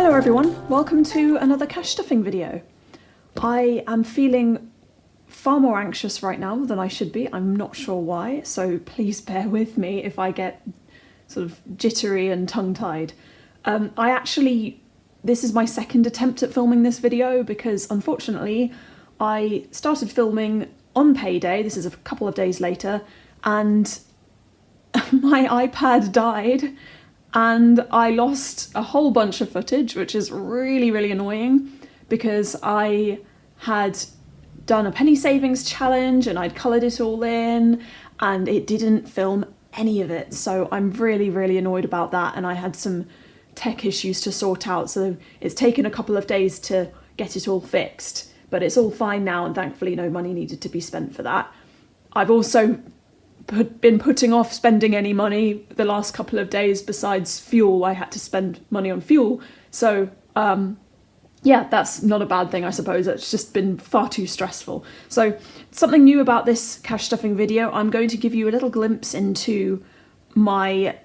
Hello everyone, welcome to another cash stuffing video. I am feeling far more anxious right now than I should be. I'm not sure why, so please bear with me if I get sort of jittery and tongue-tied. This is my second attempt at filming this video because unfortunately I started filming on payday, this is a couple of days later, and my iPad died and I lost a whole bunch of footage, which is really annoying because I had done a penny savings challenge and I'd coloured it all in and it didn't film any of it. So I'm really annoyed about that, and I had some tech issues to sort out, so it's taken a couple of days to get it all fixed, but it's all fine now and thankfully no money needed to be spent for that. I've also been putting off spending any money the last couple of days. Besides fuel, I had to spend money on fuel, so yeah, that's not a bad thing, I suppose. It's just been far too stressful. So something new about this cash stuffing video, I'm going to give you a little glimpse into my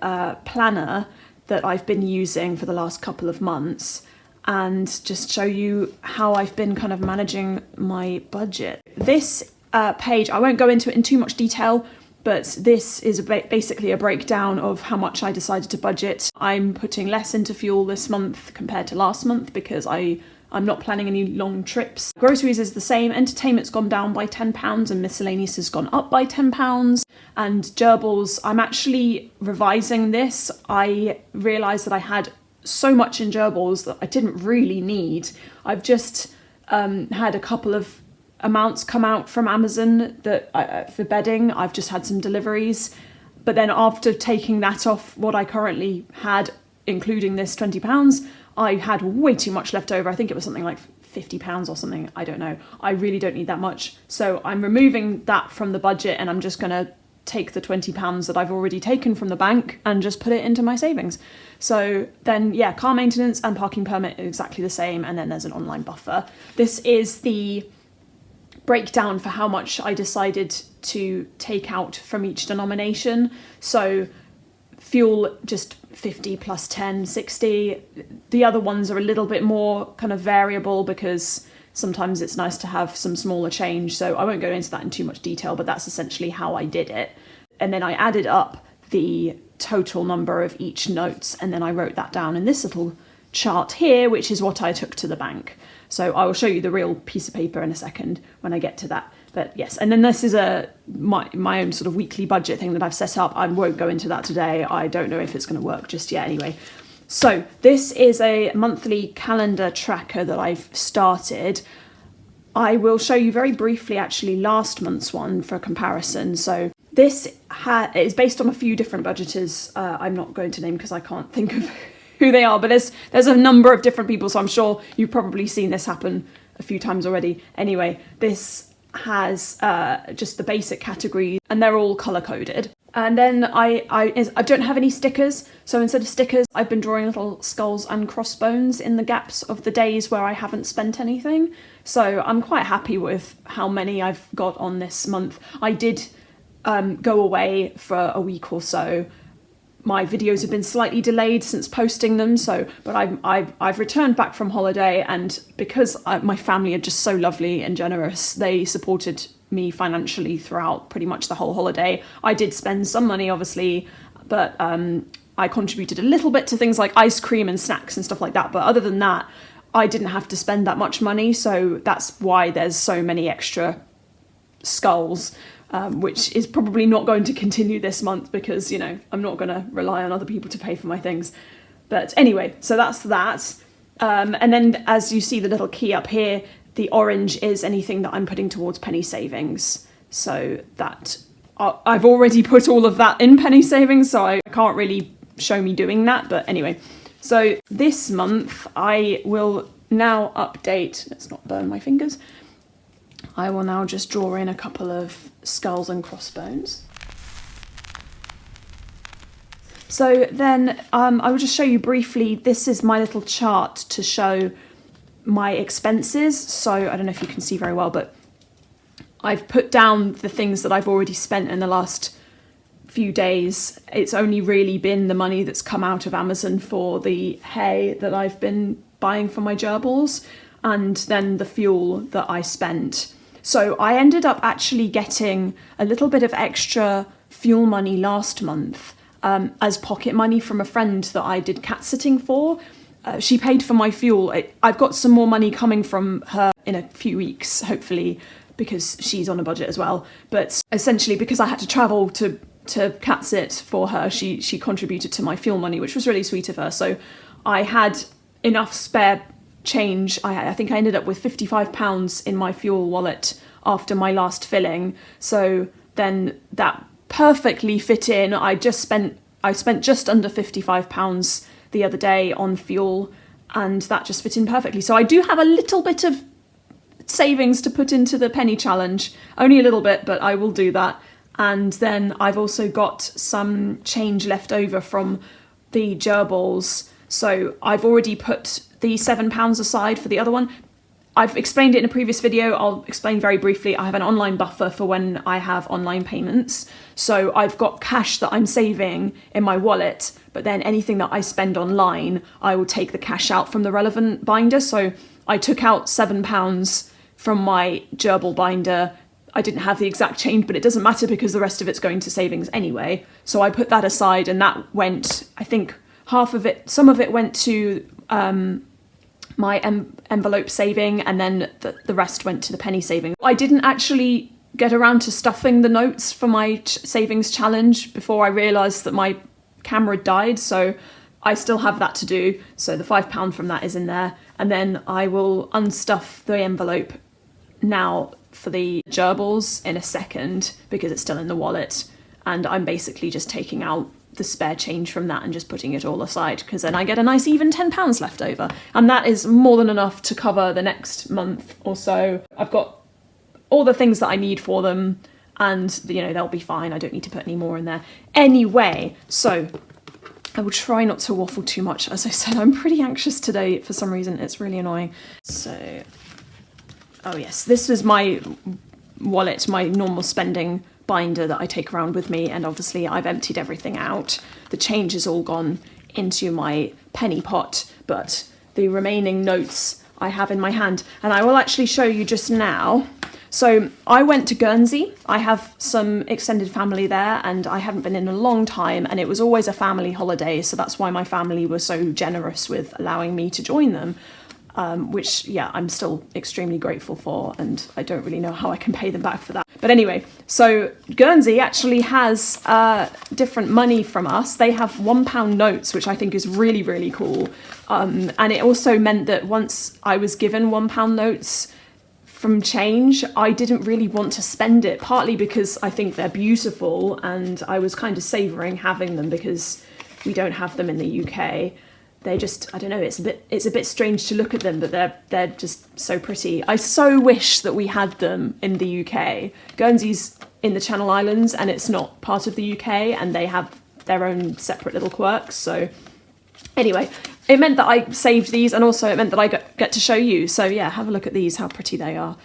planner that I've been using for the last couple of months and just show you how I've been kind of managing my budget. This page, I won't go into it in too much detail, but this is basically a breakdown of how much I decided to budget. I'm putting less into fuel this month compared to last month because I'm not planning any long trips. Groceries is the same, entertainment's gone down by £10 and miscellaneous has gone up by £10. And gerbils, I'm actually revising this. I realised that I had so much in gerbils that I didn't really need. I've just had a couple of amounts come out from Amazon that for bedding. I've just had some deliveries, but then after taking that off what I currently had, including this £20, I had way too much left over. I think it was something like £50 or something, I don't know. I really don't need that much, so I'm removing that from the budget and I'm just gonna take the £20 that I've already taken from the bank and just put it into my savings. So then, yeah, car maintenance and parking permit are exactly the same, and then there's an online buffer. This is the breakdown for how much I decided to take out from each denomination. So fuel, just 50 plus 10, 60. The other ones are a little bit more kind of variable because sometimes it's nice to have some smaller change. So I won't go into that in too much detail, but that's essentially how I did it. And then I added up the total number of each notes, and then I wrote that down in this little chart here, which is what I took to the bank. So I will show you the real piece of paper in a second when I get to that. But yes, and then this is my own sort of weekly budget thing that I've set up. I won't go into that today. I don't know if it's going to work just yet anyway. So this is a monthly calendar tracker that I've started. I will show you very briefly actually last month's one for comparison. So this is based on a few different budgeters. I'm not going to name because I can't think of who they are, but there's a number of different people, so I'm sure you've probably seen this happen a few times already. Anyway, this has just the basic categories and they're all color coded. And then I don't have any stickers, so instead of stickers I've been drawing little skulls and crossbones in the gaps of the days where I haven't spent anything. So I'm quite happy with how many I've got on this month. I did go away for a week or so. My videos have been slightly delayed since posting them, but I've returned back from holiday, and because my family are just so lovely and generous, they supported me financially throughout pretty much the whole holiday. I did spend some money, obviously, but I contributed a little bit to things like ice cream and snacks and stuff like that, but other than that, I didn't have to spend that much money, so that's why there's so many extra skulls. Which is probably not going to continue this month because, you know, I'm not going to rely on other people to pay for my things. But anyway, so that's that. And then as you see the little key up here, the orange is anything that I'm putting towards penny savings. So that I've already put all of that in penny savings, so I can't really show me doing that. But anyway, so this month I will now update, let's not burn my fingers. I will now just draw in a couple of skulls and crossbones. So then I will just show you briefly, this is my little chart to show my expenses. So I don't know if you can see very well, but I've put down the things that I've already spent in the last few days. It's only really been the money that's come out of Amazon for the hay that I've been buying for my gerbils, and then the fuel that I spent. So I ended up actually getting a little bit of extra fuel money last month as pocket money from a friend that I did cat sitting for. She paid for my fuel. I've got some more money coming from her in a few weeks, hopefully, because she's on a budget as well. But essentially, because I had to travel to cat sit for her, she contributed to my fuel money, which was really sweet of her. So I had enough spare change. I think I ended up with £55 in my fuel wallet after my last filling. So then that perfectly fit in. I spent just under £55 the other day on fuel, and that just fit in perfectly. So I do have a little bit of savings to put into the penny challenge, only a little bit, but I will do that. And then I've also got some change left over from the gerbils. So I've already put the £7 aside for the other one. I've explained it in a previous video. I'll explain very briefly. I have an online buffer for when I have online payments. So I've got cash that I'm saving in my wallet, but then anything that I spend online, I will take the cash out from the relevant binder. So I took out £7 from my gerbil binder. I didn't have the exact change, but it doesn't matter because the rest of it's going to savings anyway. So I put that aside, and that went, I think, half of it, some of it went to my envelope saving, and then the rest went to the penny saving. I didn't actually get around to stuffing the notes for my savings challenge before I realised that my camera died, so I still have that to do. So the £5 from that is in there, and then I will unstuff the envelope now for the gerbils in a second because it's still in the wallet, and I'm basically just taking out the spare change from that and just putting it all aside, because then I get a nice even £10 left over, and that is more than enough to cover the next month or so. I've got all the things that I need for them, and you know, they'll be fine. I don't need to put any more in there anyway. So I will try not to waffle too much. As I said, I'm pretty anxious today for some reason. It's really annoying. So, oh yes, this is my wallet, my normal spending binder that I take around with me, and obviously I've emptied everything out. The change has all gone into my penny pot, but the remaining notes I have in my hand, and I will actually show you just now. So I went to Guernsey. I have some extended family there, and I haven't been in a long time, and it was always a family holiday, so that's why my family was so generous with allowing me to join them. Which, yeah, I'm still extremely grateful for, and I don't really know how I can pay them back for that. But anyway, so Guernsey actually has different money from us. They have £1 notes, which I think is really, really cool. And it also meant that once I was given £1 notes from change, I didn't really want to spend it, partly because I think they're beautiful, and I was kind of savouring having them because we don't have them in the UK. They just, I don't know, it's a bit strange to look at them, but they're just so pretty. I so wish that we had them in the UK. Guernsey's in the Channel Islands, and it's not part of the UK, and they have their own separate little quirks. So anyway, it meant that I saved these, and also it meant that I get to show you. So yeah, have a look at these, how pretty they are.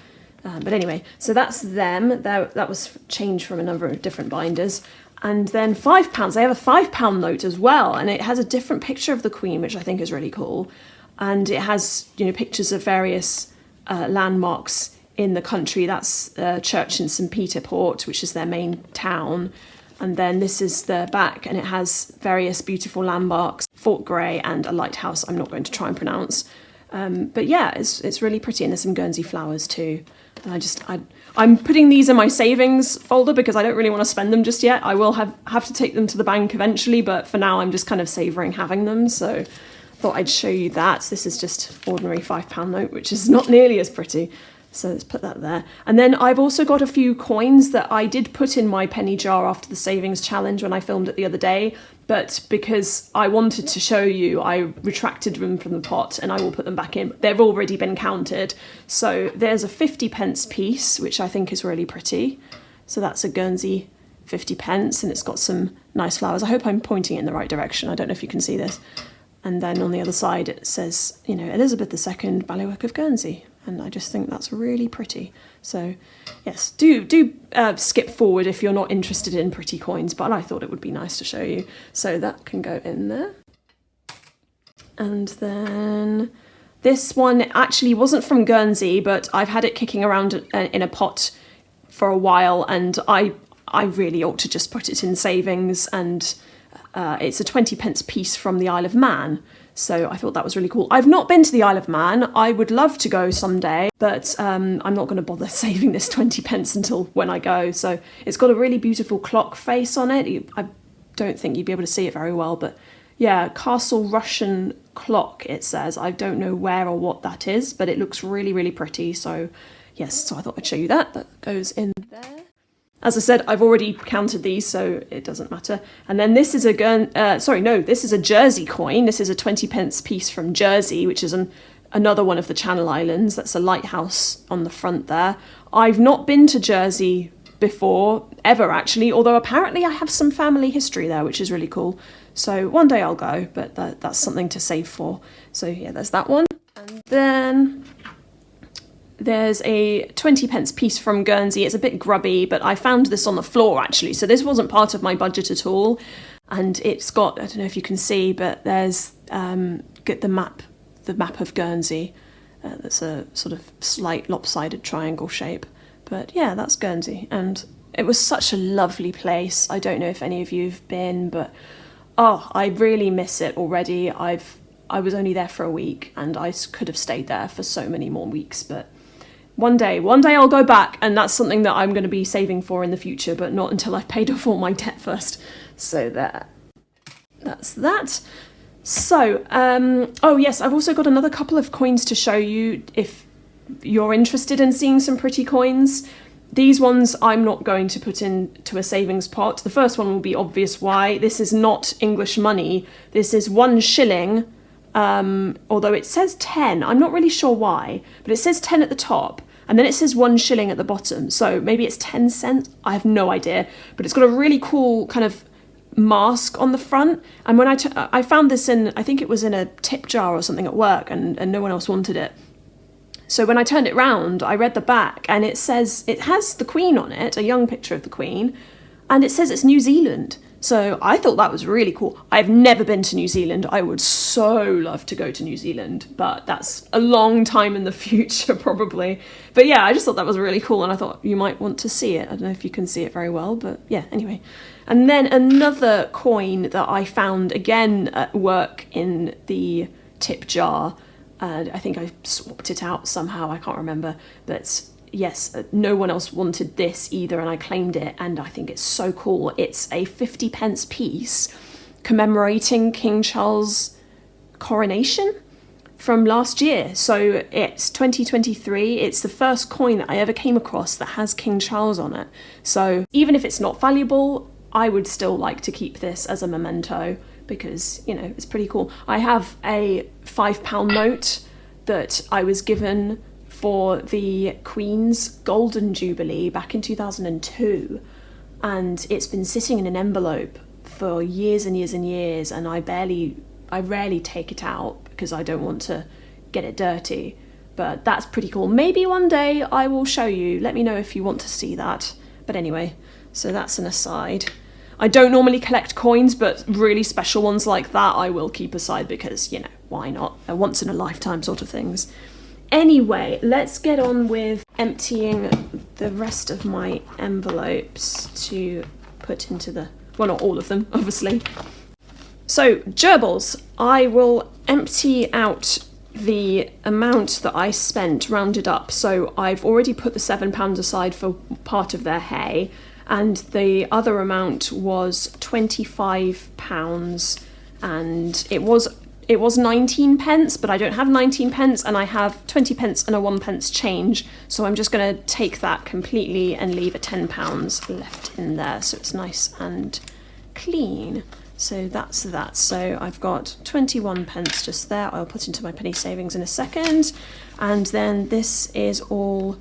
But anyway, so that's them. That was changed from a number of different binders. And then £5, they have a £5 note as well, and it has a different picture of the Queen, which I think is really cool. And it has, you know, pictures of various landmarks in the country. That's a church in St Peter Port, which is their main town. And then this is the back, and it has various beautiful landmarks, Fort Grey, and a lighthouse I'm not going to try and pronounce. But yeah, it's really pretty, and there's some Guernsey flowers too. And I'm putting these in my savings folder because I don't really want to spend them just yet. I will have to take them to the bank eventually, but for now I'm just kind of savouring having them. So thought I'd show you that. This is just ordinary £5 note, which is not nearly as pretty. So let's put that there. And then I've also got a few coins that I did put in my penny jar after the savings challenge when I filmed it the other day. But because I wanted to show you, I retracted them from the pot, and I will put them back in. They've already been counted. So there's a 50p piece, which I think is really pretty. So that's a Guernsey 50p, and it's got some nice flowers. I hope I'm pointing it in the right direction. I don't know if you can see this. And then on the other side it says, you know, Elizabeth II, Bailiwick of Guernsey. And I just think that's really pretty. So yes, do skip forward if you're not interested in pretty coins, but I thought it would be nice to show you. So that can go in there. And then This one actually wasn't from Guernsey, but I've had it kicking around in a pot for a while, and I really ought to just put it in savings, and it's a 20p piece from the Isle of Man. So I thought that was really cool. I've not been to the Isle of Man. I would love to go someday, but I'm not going to bother saving this 20p until when I go. So it's got a really beautiful clock face on it. I don't think you'd be able to see it very well, but yeah, Castle Russian clock, it says. I don't know where or what that is, but it looks really, really pretty. So yes, so I thought I'd show you that. That goes in there. As I said, I've already counted these, so it doesn't matter. And then this is this is a Jersey coin. This is a 20p piece from Jersey, which is another one of the Channel Islands. That's a lighthouse on the front there. I've not been to Jersey before, ever actually, although apparently I have some family history there, which is really cool. So one day I'll go, but that's something to save for. So yeah, there's that one. And then there's a 20p piece from Guernsey. It's a bit grubby, but I found this on the floor actually, so this wasn't part of my budget at all. And it's got, I don't know if you can see, but there's the map of Guernsey. That's a sort of slight lopsided triangle shape. But yeah, that's Guernsey, and it was such a lovely place. I don't know if any of you've been, but oh, I really miss it already. I was only there for a week, and I could have stayed there for so many more weeks, but one day I'll go back, and that's something that I'm going to be saving for in the future, but not until I've paid off all my debt first. So that's that. So, oh yes, I've also got another couple of coins to show you if you're interested in seeing some pretty coins. These ones I'm not going to put into a savings pot. The first one will be obvious why. This is not English money. This is 1 shilling, although it says 10. I'm not really sure why, but it says 10 at the top. And then it says 1 shilling at the bottom. So maybe it's 10 cents. I have no idea. But it's got a really cool kind of mask on the front. And when I found this in, I think it was in a tip jar or something at work, and no one else wanted it. So when I turned it round, I read the back, and it says, it has the Queen on it, a young picture of the Queen, and it says it's New Zealand. So I thought that was really cool. I've never been to New Zealand. I would so love to go to New Zealand, but that's a long time in the future probably. But yeah, I just thought that was really cool, and I thought you might want to see it. I don't know if you can see it very well, but yeah, anyway. And then another coin that I found again at work in the tip jar. I think I swapped it out somehow, I can't remember, but yes, no one else wanted this either, and I claimed it, and I think it's so cool. It's a 50p piece commemorating King Charles' coronation from last year. So it's 2023. It's the first coin that I ever came across that has King Charles on it. So even if it's not valuable, I would still like to keep this as a memento, because, you know, it's pretty cool. I have a £5 note that I was given for the Queen's Golden Jubilee back in 2002, and it's been sitting in an envelope for years and years and years, and I rarely take it out because I don't want to get it dirty. But that's pretty cool. Maybe one day I will show you. Let me know if you want to see that. But anyway, so that's an aside. I don't normally collect coins, but really special ones like that I will keep aside because, you know, why not? They're once in a lifetime sort of things. Anyway, let's get on with emptying the rest of my envelopes to put into the, well, not all of them, obviously. So, gerbils, I will empty out the amount that I spent rounded up. So I've already put the £7 aside for part of their hay, and the other amount was £25, and it was 19p, but I don't have 19p, and I have 20p and a 1p change, so I'm just going to take that completely and leave a £10 left in there, so it's nice and clean. So that's that. So I've got 21p just there. I'll put into my penny savings in a second, and then this is all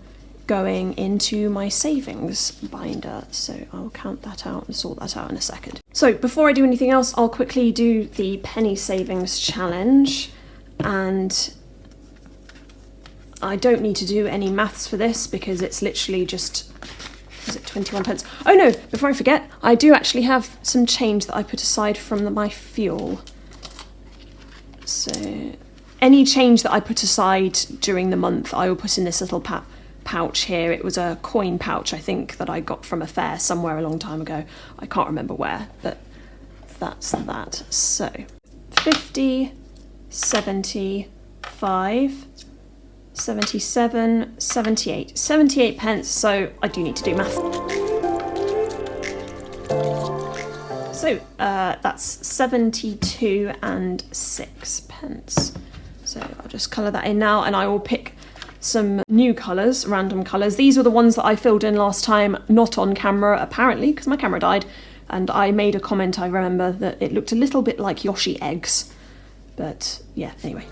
going into my savings binder, so I'll count that out and sort that out in a second. So before I do anything else, I'll quickly do the penny savings challenge, and I don't need to do any maths for this because it's literally just, is it 21p? Oh no, before I forget, I do actually have some change that I put aside from my fuel. So any change that I put aside during the month, I will put in this little pouch here. It was a coin pouch, I think, that I got from a fair somewhere a long time ago. I can't remember where, but that's that. So 50, 75, 77, 78. 78 pence, so I do need to do math. So that's 72 and 6 pence. So I'll just colour that in now, and I will pick some new colours, random colours. These were the ones that I filled in last time, not on camera apparently, because my camera died, and I made a comment, I remember, that it looked a little bit like Yoshi eggs. But yeah, anyway.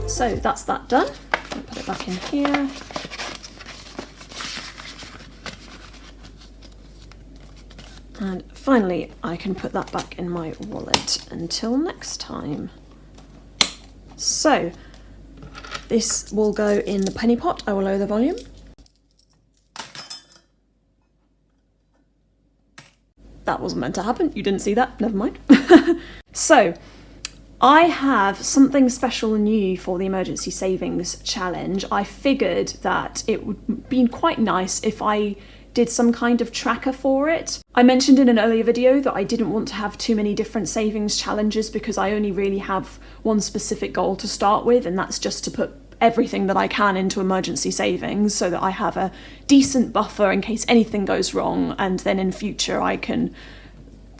So that's that done. I'll put it back in here. And finally, I can put that back in my wallet until next time. So this will go in the penny pot. I will lower the volume. That wasn't meant to happen. You didn't see that. Never mind. So I have something special and new for the Emergency Savings Challenge. I figured that it would be quite nice if I did some kind of tracker for it. I mentioned in an earlier video that I didn't want to have too many different savings challenges because I only really have one specific goal to start with, and that's just to put everything that I can into emergency savings so that I have a decent buffer in case anything goes wrong, and then in future I can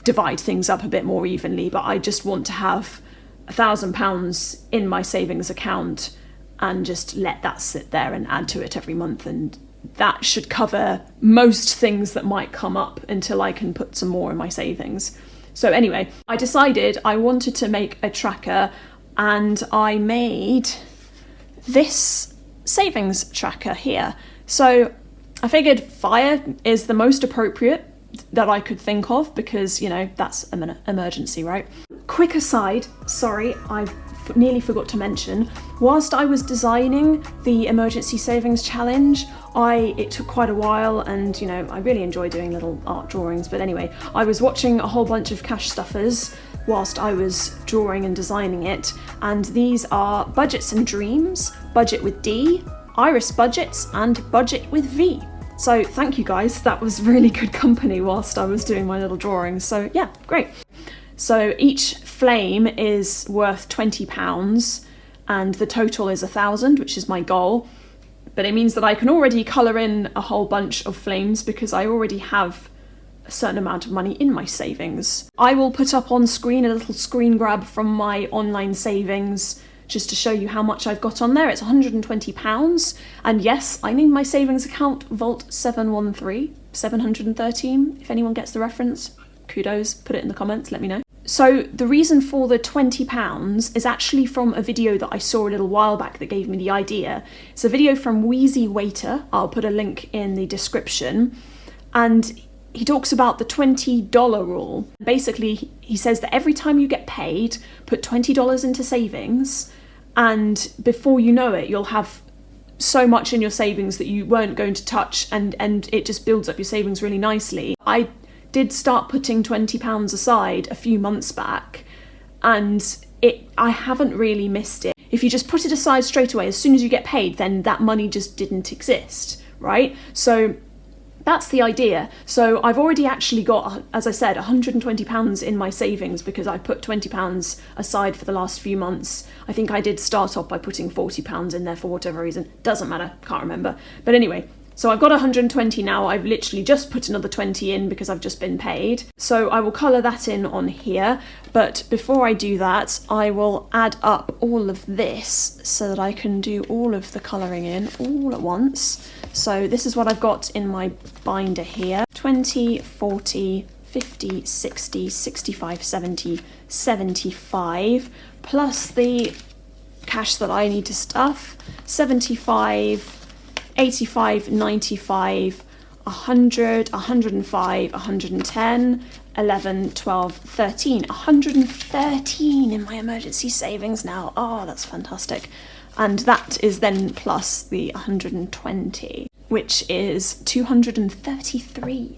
divide things up a bit more evenly. But I just want to have £1,000 in my savings account and just let that sit there and add to it every month, and that should cover most things that might come up until I can put some more in my savings. So anyway, I decided I wanted to make a tracker, and I made this savings tracker here. So I figured fire is the most appropriate that I could think of because, you know, that's an emergency, right? Quick aside, sorry, I nearly forgot to mention, whilst I was designing the Emergency Savings Challenge, it took quite a while, and you know, I really enjoy doing little art drawings, but anyway, I was watching a whole bunch of cash stuffers whilst I was drawing and designing it, and these are Budgets and Dreams, Budget with D, Iris Budgets, and Budget with V. So thank you guys, that was really good company whilst I was doing my little drawings, so yeah, great. So each flame is worth £20 and the total is 1,000, which is my goal. But it means that I can already colour in a whole bunch of flames because I already have a certain amount of money in my savings. I will put up on screen a little screen grab from my online savings just to show you how much I've got on there. It's £120. And yes, I named my savings account Vault 713, 713. If anyone gets the reference, kudos, put it in the comments, let me know. So the reason for the £20 is actually from a video that I saw a little while back that gave me the idea. It's a video from Wheezy Waiter. I'll put a link in the description. And he talks about the $20 rule. Basically, he says that every time you get paid, put $20 into savings, and before you know it, you'll have so much in your savings that you weren't going to touch, and it just builds up your savings really nicely. I did start putting £20 aside a few months back, and I haven't really missed it. If you just put it aside straight away, as soon as you get paid, then that money just didn't exist, right? So that's the idea. So I've already actually got, as I said, £120 in my savings because I put £20 aside for the last few months. I think I did start off by putting £40 in there for whatever reason. Doesn't matter, can't remember. But anyway, so I've got 120 now. I've literally just put another 20 in because I've just been paid. So I will colour that in on here. But before I do that, I will add up all of this so that I can do all of the colouring in all at once. So this is what I've got in my binder here. 20, 40, 50, 60, 65, 70, 75, plus the cash that I need to stuff, 75, 85, 95, 100, 105, 110, 11, 12, 13, 113 in my emergency savings now. Oh, that's fantastic. And that is then plus the 120, which is 233.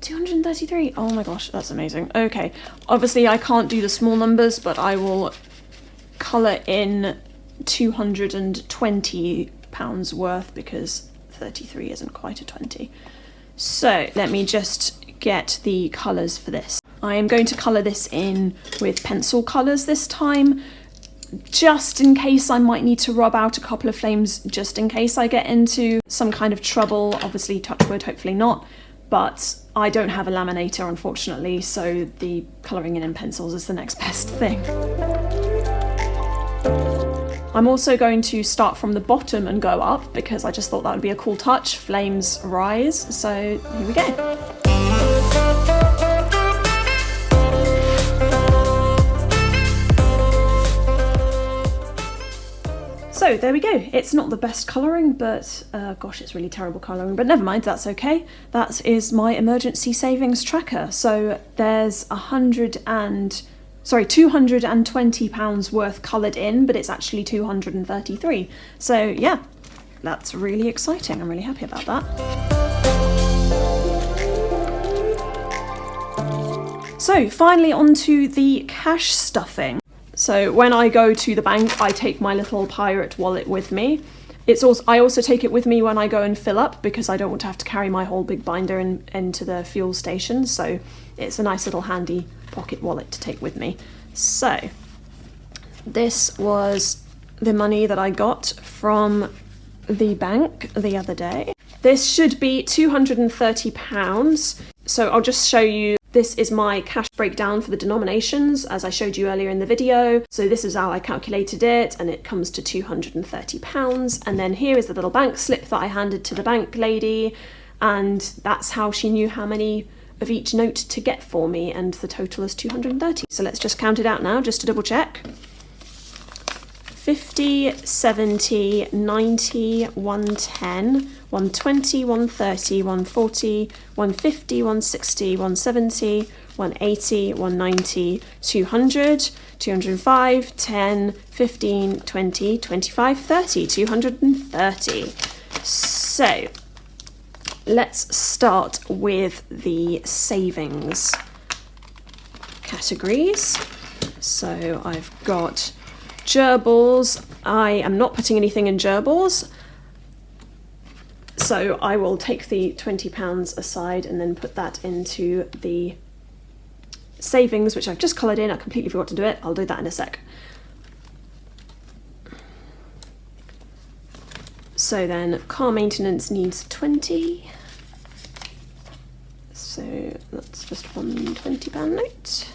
233. Oh my gosh, that's amazing. Okay, obviously I can't do the small numbers, but I will colour in £220 worth because 33 isn't quite a 20. So let me just get the colours for this. I am going to colour this in with pencil colours this time, just in case I might need to rub out a couple of flames, just in case I get into some kind of trouble. Obviously, touch wood, hopefully not, but I don't have a laminator, unfortunately, so the colouring in pencils is the next best thing. I'm also going to start from the bottom and go up because I just thought that would be a cool touch. Flames rise, so here we go. So there we go. It's not the best colouring, but gosh, it's really terrible colouring, but never mind, that's okay. That is my emergency savings tracker. So there's £220 worth coloured in, but it's actually 233. So yeah, that's really exciting. I'm really happy about that. So finally onto the cash stuffing. So when I go to the bank, I take my little pirate wallet with me. I also take it with me when I go and fill up because I don't want to have to carry my whole big binder into the fuel station. So it's a nice little handy pocket wallet to take with me. So this was the money that I got from the bank the other day. This should be £230. So I'll just show you. This is my cash breakdown for the denominations, as I showed you earlier in the video. So this is how I calculated it, and it comes to £230. And then here is the little bank slip that I handed to the bank lady, and that's how she knew how many of each note to get for me, and the total is 230. So let's just count it out now, just to double check. 50, 70, 90, 110, 120, 130, 140, 150, 160, 170, 180, 190, 200, 205, 10, 15, 20, 25, 30, 230. So let's start with the savings categories. So I've got gerbils. I am not putting anything in gerbils, so I will take the £20 aside and then put that into the savings, which I've just coloured in. I completely forgot to do it. I'll do that in a sec. So then car maintenance needs 20. So that's just one £20 note.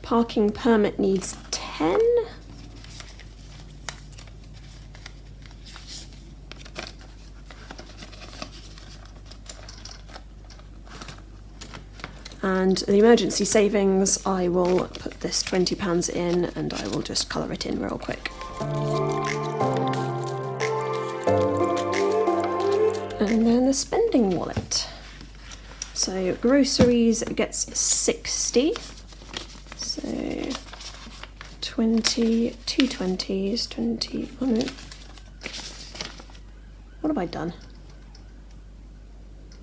Parking permit needs 10. And the emergency savings, I will put this £20 in and I will just colour it in real quick. And then the spending wallet. So groceries gets 60. So 20, 2 20s, 20. Oh no. What have I done?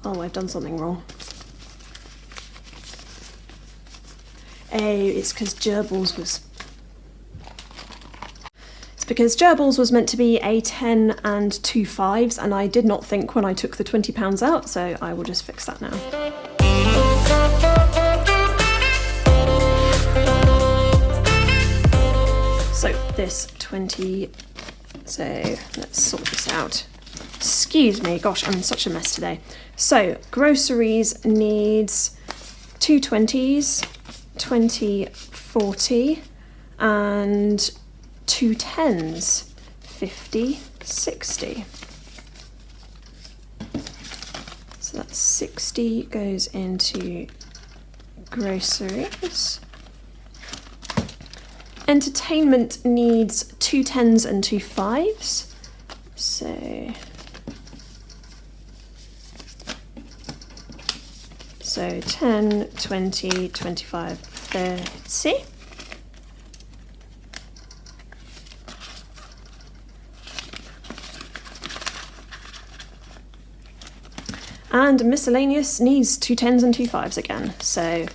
Oh, I've done something wrong. Oh, it's because gerbils was... It's because gerbils was meant to be a 10 and 2 5s, and I did not think when I took the £20 out, so I will just fix that now. So this 20, so let's sort this out. Excuse me, gosh, I'm in such a mess today. So groceries needs 2 20s, 20, 40, and 2 10s, 50, 60. So that's 60 goes into groceries. Entertainment needs 2 10s and 2 5s. So 10, 20, 25, 30. And miscellaneous needs 2 10s and 2 5s again. So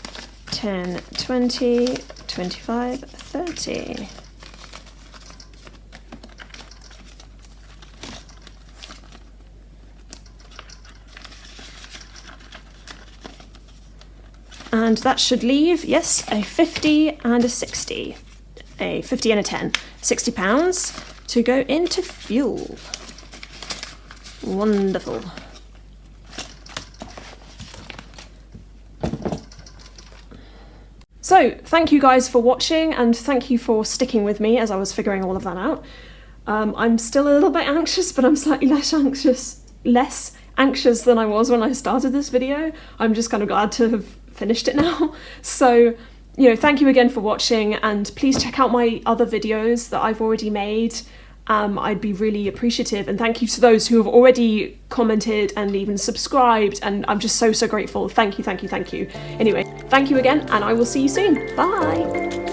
10, 20, 25, 30. And that should leave, yes, a 50 and a 60. A 50 and a 10. £60 to go into fuel. Wonderful. So, thank you guys for watching, and thank you for sticking with me as I was figuring all of that out. I'm still a little bit anxious, but I'm slightly less anxious than I was when I started this video. I'm just kind of glad to have finished it now. So, you know, thank you again for watching, and please check out my other videos that I've already made. I'd be really appreciative, and thank you to those who have already commented and even subscribed, and I'm just so grateful. Thank you, thank you, thank you. Anyway, thank you again, and I will see you soon. Bye!